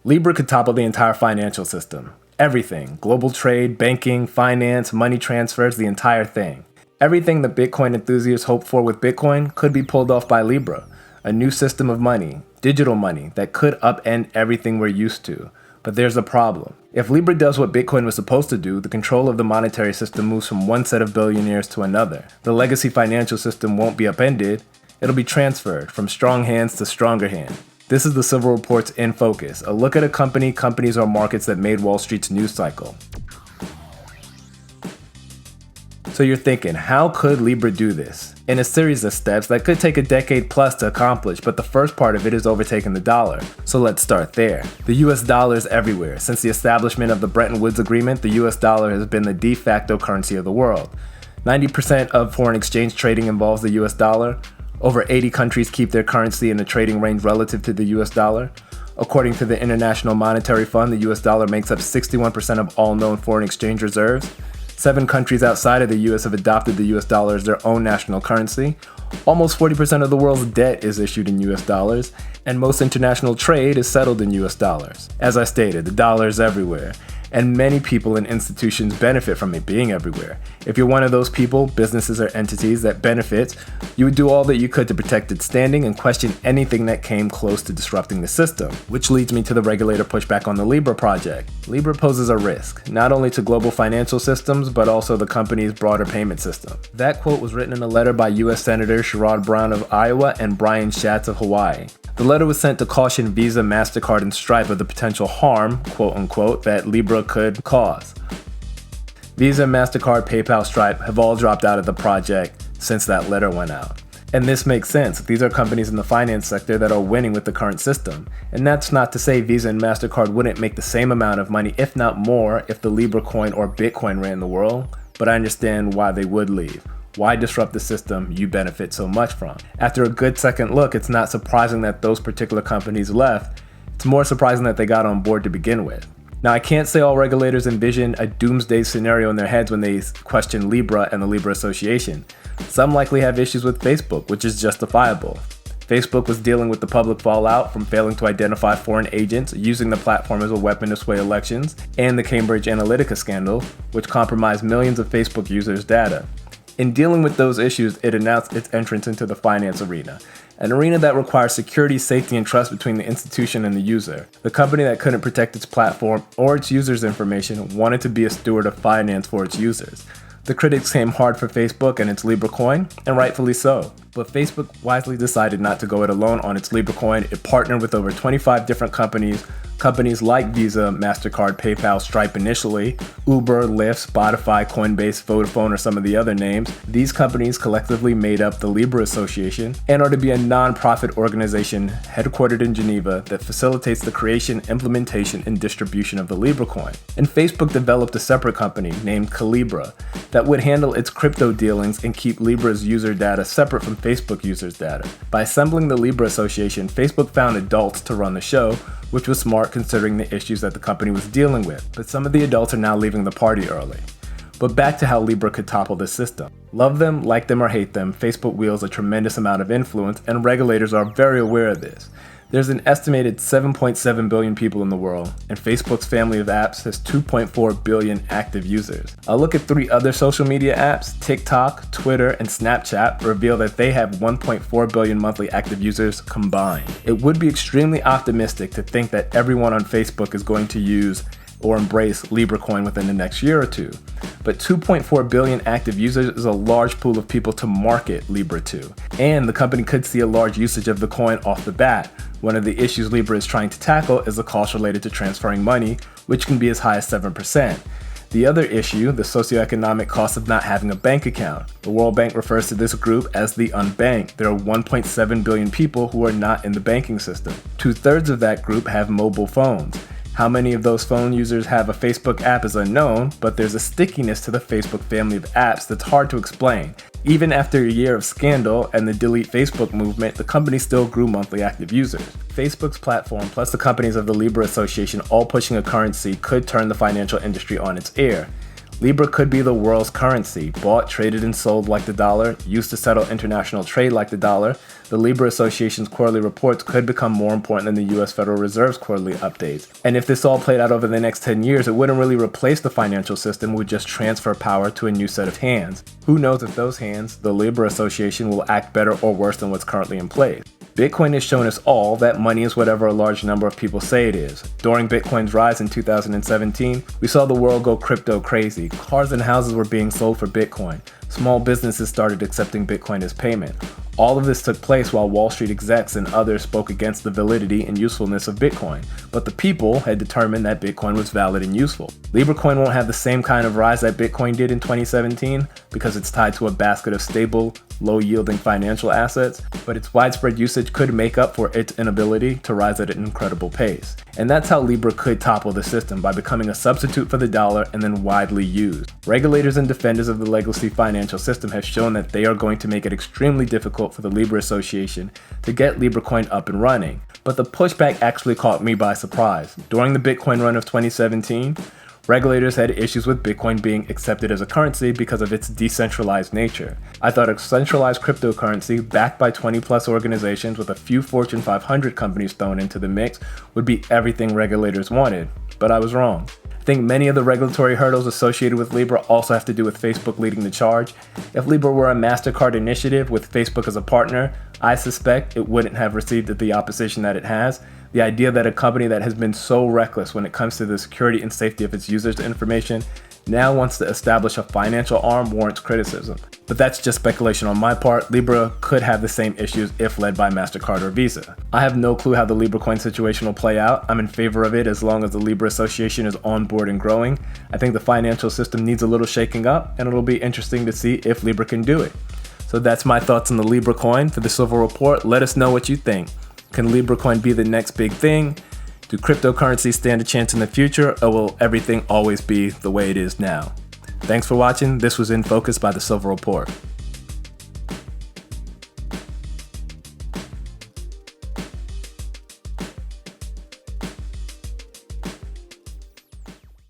Libra could topple the entire financial system. Everything. Global trade, banking, finance, money transfers, the entire thing. Everything that Bitcoin enthusiasts hope for with Bitcoin could be pulled off by Libra. A new system of money, digital money, that could upend everything we're used to. But there's a problem. If Libra does what Bitcoin was supposed to do, the control of the monetary system moves from one set of billionaires to another. The legacy financial system won't be upended, it'll be transferred from strong hands to stronger hands. This is the Civil Report's In Focus, a look at a company, companies, or markets that made Wall Street's news cycle. So you're thinking, how could Libra do this? In a series of steps that could take a decade plus to accomplish, but the first part of it is overtaking the dollar. So let's start there. The US dollar is everywhere. Since the establishment of the Bretton Woods Agreement, the US dollar has been the de facto currency of the world. 90% of foreign exchange trading involves the US dollar. Over 80 countries keep their currency in a trading range relative to the US dollar. According to the International Monetary Fund, the US dollar makes up 61% of all known foreign exchange reserves. 7 countries outside of the US have adopted the US dollar as their own national currency. Almost 40% of the world's debt is issued in US dollars, and most international trade is settled in US dollars. As I stated, the dollar is everywhere, and many people and institutions benefit from it being everywhere. If you're one of those people, businesses, or entities that benefits, you would do all that you could to protect its standing and question anything that came close to disrupting the system. Which leads me to the regulator pushback on the Libra project. Libra poses a risk, not only to global financial systems, but also the company's broader payment system. That quote was written in a letter by US Senators Sherrod Brown of Iowa and Brian Schatz of Hawaii. The letter was sent to caution Visa, MasterCard, and Stripe of the potential harm, quote unquote, that Libra could cause. Visa, MasterCard, PayPal, Stripe have all dropped out of the project since that letter went out. And this makes sense. These are companies in the finance sector that are winning with the current system. And that's not to say Visa and MasterCard wouldn't make the same amount of money, if not more, if the Libra coin or Bitcoin ran the world, but I understand why they would leave. Why disrupt the system you benefit so much from? After a good second look, it's not surprising that those particular companies left. It's more surprising that they got on board to begin with. Now, I can't say all regulators envision a doomsday scenario in their heads when they question Libra and the Libra Association. Some likely have issues with Facebook, which is justifiable. Facebook was dealing with the public fallout from failing to identify foreign agents, using the platform as a weapon to sway elections, and the Cambridge Analytica scandal, which compromised millions of Facebook users' data. In dealing with those issues, it announced its entrance into the finance arena, an arena that requires security, safety, and trust between the institution and the user. The company that couldn't protect its platform or its users' information wanted to be a steward of finance for its users. The critics came hard for Facebook and its Libra coin, and rightfully so. But Facebook wisely decided not to go it alone on its Libra coin. It partnered with over 25 different companies like Visa, MasterCard, PayPal, Stripe initially, Uber, Lyft, Spotify, Coinbase, Vodafone, or some of the other names. These companies collectively made up the Libra Association and are to be a non-profit organization headquartered in Geneva that facilitates the creation, implementation, and distribution of the Libra coin. And Facebook developed a separate company named Calibra that would handle its crypto dealings and keep Libra's user data separate from Facebook users' data. By assembling the Libra Association, Facebook found adults to run the show, which was smart considering the issues that the company was dealing with. But some of the adults are now leaving the party early. But back to how Libra could topple this system. Love them, like them, or hate them, Facebook wields a tremendous amount of influence, and regulators are very aware of this. There's an estimated 7.7 billion people in the world, and Facebook's family of apps has 2.4 billion active users. A look at 3 other social media apps, TikTok, Twitter, and Snapchat, reveal that they have 1.4 billion monthly active users combined. It would be extremely optimistic to think that everyone on Facebook is going to use or embrace Libra coin within the next year or two. But 2.4 billion active users is a large pool of people to market Libra to, and the company could see a large usage of the coin off the bat. One of the issues Libra is trying to tackle is the cost related to transferring money, which can be as high as 7%. The other issue, the socioeconomic cost of not having a bank account. The World Bank refers to this group as the unbanked. There are 1.7 billion people who are not in the banking system. 2/3 of that group have mobile phones. How many of those phone users have a Facebook app is unknown, but there's a stickiness to the Facebook family of apps that's hard to explain. Even after a year of scandal and the Delete Facebook movement, the company still grew monthly active users. Facebook's platform, plus the companies of the Libra Association all pushing a currency, could turn the financial industry on its ear. Libra could be the world's currency, bought, traded, and sold like the dollar, used to settle international trade like the dollar. The Libra Association's quarterly reports could become more important than the US Federal Reserve's quarterly updates. And if this all played out over the next 10 years, it wouldn't really replace the financial system, it would just transfer power to a new set of hands. Who knows if those hands, the Libra Association, will act better or worse than what's currently in place. Bitcoin has shown us all that money is whatever a large number of people say it is. During Bitcoin's rise in 2017, we saw the world go crypto crazy. Cars and houses were being sold for Bitcoin. Small businesses started accepting Bitcoin as payment. All of this took place while Wall Street execs and others spoke against the validity and usefulness of Bitcoin, but the people had determined that Bitcoin was valid and useful. Libra coin won't have the same kind of rise that Bitcoin did in 2017 because it's tied to a basket of stable, low-yielding financial assets, but its widespread usage could make up for its inability to rise at an incredible pace. And that's how Libra could topple the system, by becoming a substitute for the dollar and then widely used. Regulators and defenders of the legacy financial system have shown that they are going to make it extremely difficult for the Libra Association to get Libra coin up and running. But the pushback actually caught me by surprise. During the Bitcoin run of 2017, regulators had issues with Bitcoin being accepted as a currency because of its decentralized nature. I thought a centralized cryptocurrency backed by 20+ organizations with a few Fortune 500 companies thrown into the mix would be everything regulators wanted, but I was wrong. I think many of the regulatory hurdles associated with Libra also have to do with Facebook leading the charge. If Libra were a MasterCard initiative with Facebook as a partner, I suspect it wouldn't have received the opposition that it has. The idea that a company that has been so reckless when it comes to the security and safety of its users' information now wants to establish a financial arm warrants criticism. But that's just speculation on my part. Libra could have the same issues if led by MasterCard or Visa. I have no clue how the Libra coin situation will play out. I'm in favor of it as long as the Libra Association is on board and growing. I think the financial system needs a little shaking up, and it'll be interesting to see if Libra can do it. So that's my thoughts on the Libra coin. For the Silver Report, let us know what you think. Can Libra coin be the next big thing? Do cryptocurrencies stand a chance in the future, or will everything always be the way it is now? Thanks for watching. This was In Focus by the Silver Report.